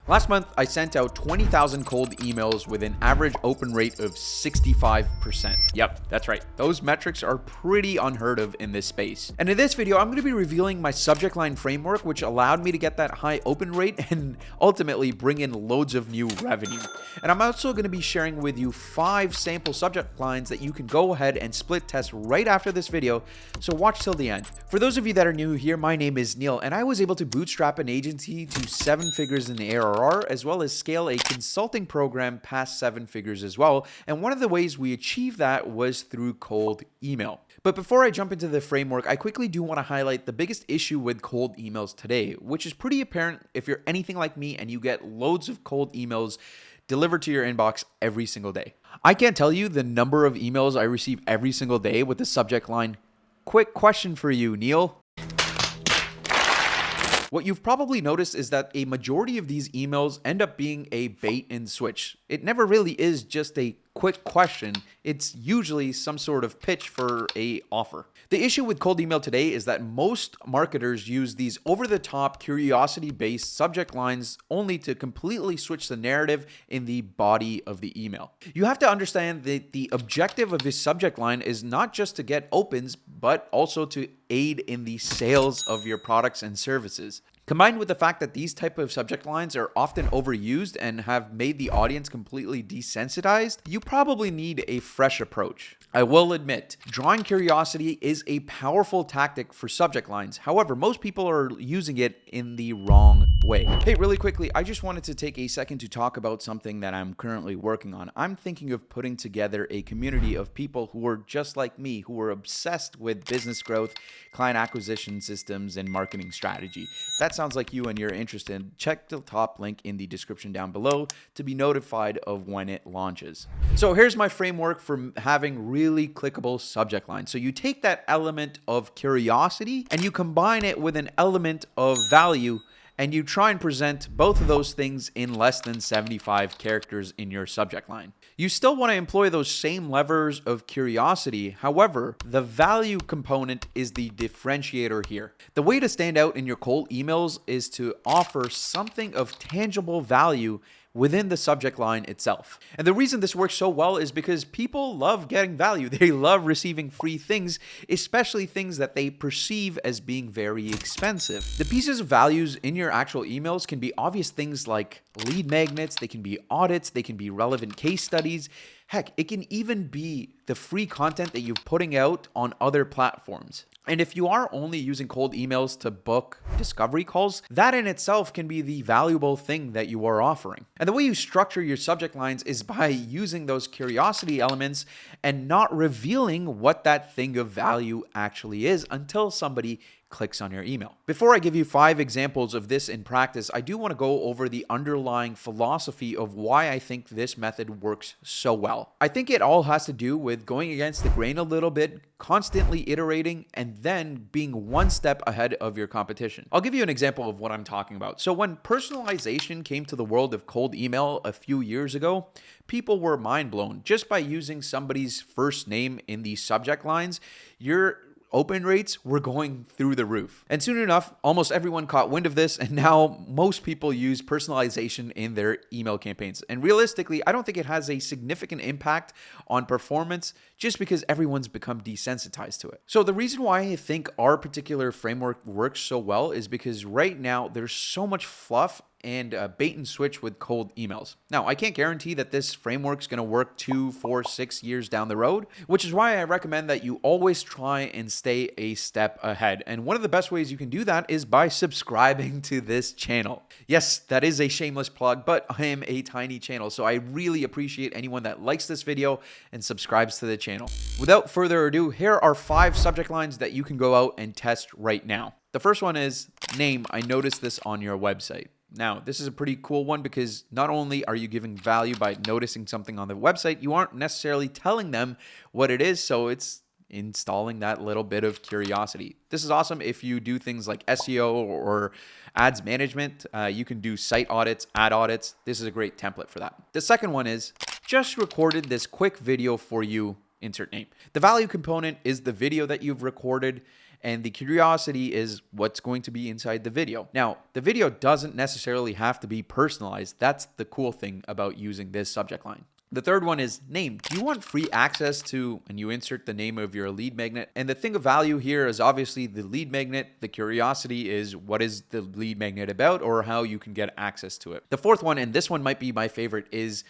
Last month, I sent out 20,000 cold emails with an average open rate of 65%. Yep, that's right. Those metrics are pretty unheard of in this space. And in this video, I'm going to be revealing my subject line framework, which allowed me to get that high open rate and ultimately bring in loads of new revenue. And I'm also going to be sharing with you 5 sample subject lines that you can go ahead and split test right after this video, so watch till the end. For those of you that are new here, my name is Neil, and I was able to bootstrap an agency to 7 figures in ARR, as well as scale a consulting program past 7 figures as well. And one of the ways we achieved that was through cold email. But before I jump into the framework, I quickly do want to highlight the biggest issue with cold emails today, which is pretty apparent if you're anything like me and you get loads of cold emails delivered to your inbox every single day. I can't tell you the number of emails I receive every single day with the subject line, "Quick question for you, Neil." What you've probably noticed is that a majority of these emails end up being a bait and switch. It never really is just a quick question. It's usually some sort of pitch for an offer. The issue with cold email today is that most marketers use these over-the-top, curiosity-based subject lines only to completely switch the narrative in the body of the email. You have to understand that the objective of this subject line is not just to get opens, but also to aid in the sales of your products and services. Combined with the fact that these type of subject lines are often overused and have made the audience completely desensitized, you probably need a fresh approach. I will admit, drawing curiosity is a powerful tactic for subject lines. However, most people are using it in the wrong way. Hey, really quickly, I just wanted to take a second to talk about something that I'm currently working on. I'm thinking of putting together a community of people who are just like me, who are obsessed with business growth, client acquisition systems, and marketing strategy. If that sounds like you and you're interested, check the top link in the description down below to be notified of when it launches. So here's my framework for having really clickable subject lines. So you take that element of curiosity and you combine it with an element of value, and you try and present both of those things in less than 75 characters in your subject line. You still want to employ those same levers of curiosity. However, the value component is the differentiator here. The way to stand out in your cold emails is to offer something of tangible value within the subject line itself. And the reason this works so well is because people love getting value. They love receiving free things, especially things that they perceive as being very expensive. The pieces of values in your actual emails can be obvious things like lead magnets, they can be audits, they can be relevant case studies. Heck, it can even be the free content that you're putting out on other platforms. And if you are only using cold emails to book discovery calls, that in itself can be the valuable thing that you are offering. And the way you structure your subject lines is by using those curiosity elements and not revealing what that thing of value actually is until somebody clicks on your email. Before I give you 5 examples of this in practice, I do want to go over the underlying philosophy of why I think this method works so well. I think it all has to do with going against the grain a little bit, constantly iterating, and then being one step ahead of your competition. I'll give you an example of what I'm talking about. So when personalization came to the world of cold email a few years ago, people were mind blown. Just by using somebody's first name in the subject lines, your open rates were going through the roof. And soon enough, almost everyone caught wind of this, and now most people use personalization in their email campaigns. And realistically, I don't think it has a significant impact on performance just because everyone's become desensitized to it. So the reason why I think our particular framework works so well is because right now there's so much fluff and bait and switch with cold emails. Now, I can't guarantee that this framework's going to work 2, 4, 6 years down the road, which is why I recommend that you always try and stay a step ahead. And one of the best ways you can do that is by subscribing to this channel. Yes, that is a shameless plug, but I am a tiny channel, so I really appreciate anyone that likes this video and subscribes to the channel. Without further ado, here are 5 subject lines that you can go out and test right now. The first one is, name, I noticed this on your website. Now, this is a pretty cool one because not only are you giving value by noticing something on the website, you aren't necessarily telling them what it is, so it's installing that little bit of curiosity. This is awesome if you do things like SEO or ads management. You can do site audits, ad audits. This is a great template for that. The second one is, just recorded this quick video for you, insert name. The value component is the video that you've recorded, and the curiosity is what's going to be inside the video. Now, the video doesn't necessarily have to be personalized. That's the cool thing about using this subject line. The third one is name. Do you want free access to, and you insert the name of your lead magnet. And the thing of value here is obviously the lead magnet. The curiosity is what is the lead magnet about or how you can get access to it. The fourth one, and this one might be my favorite, is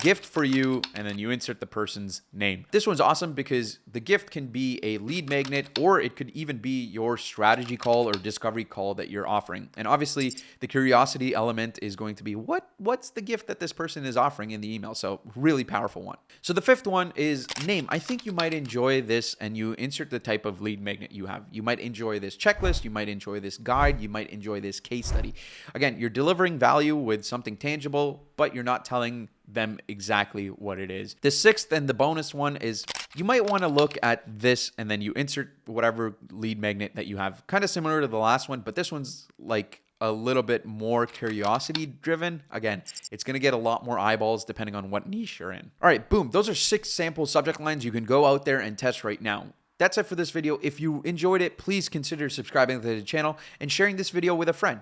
gift for you, and then you insert the person's name. This one's awesome because the gift can be a lead magnet, or it could even be your strategy call or discovery call that you're offering. And obviously the curiosity element is going to be what's the gift that this person is offering in the email. So really powerful one. So the fifth one is name. I think you might enjoy this, and you insert the type of lead magnet you have. You might enjoy this checklist, you might enjoy this guide, you might enjoy this case study. Again, you're delivering value with something tangible, but you're not telling them exactly what it is. The sixth and the bonus one is you might want to look at this, and then you insert whatever lead magnet that you have. Kind of similar to the last one, but this one's like a little bit more curiosity driven. Again, it's going to get a lot more eyeballs depending on what niche you're in. All right, boom. Those are 6 sample subject lines you can go out there and test right now. That's it for this video. If you enjoyed it, please consider subscribing to the channel and sharing this video with a friend.